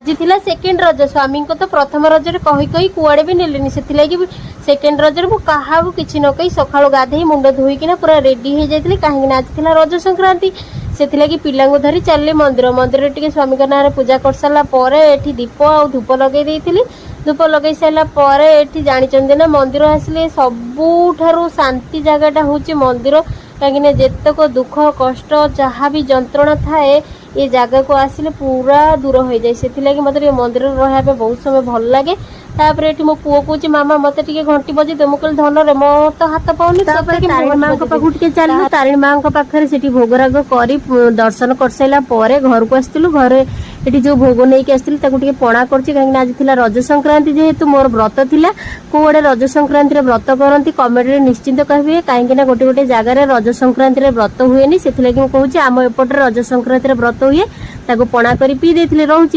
आज थिला सेकेंड रज स्वामी को तो प्रथम रज कही कही कुआड़े भी नेलेनी से सेकेंड रज क्या किसी न कही सका गाधे मुंड धोईकिना पूरा रेडी हो जाती कहीं आज थिला रज संक्रांति से पिला धरी चलली मंदिर मंदिर टे स्वामी ना पूजा कर सारापर ये दीप आ धूप लगे धूप लगे सारापर ये जानी ना मंदिर आसिले सबुठारु शांति जगहटा हूँ मंदिर कहीं जितक दुख कष्ट जहाँ भी जंत्रणा थाए ये जगह को आसिले पूरा दूर हो जाए से मतलब मंदिर रहा बहुत समय भल लगे तापर ये मो पुओ कहे मामा मत घंटी बजे दे मुझे धन रे मो तो हाथ पाऊनी तारिणी माँ पाखु चलू तारिणी माँ पाखे से भोगराग कर दर्शन कर सारा घर को आसलु घर ये जो भोग नहीं आसती पणा कर कहीं आज थी रज संक्रांति जेहेतु मोर व्रत थिला कोड़े रज संक्रांति व्रत करती कमेंट निश्चिंत कहे कहीं गोटे गोटे जगार रज संक्रांति व्रत हुए से कहूँ आम एपटे रज संक्रांति व्रत हुए पणा कर पी दे रोचे।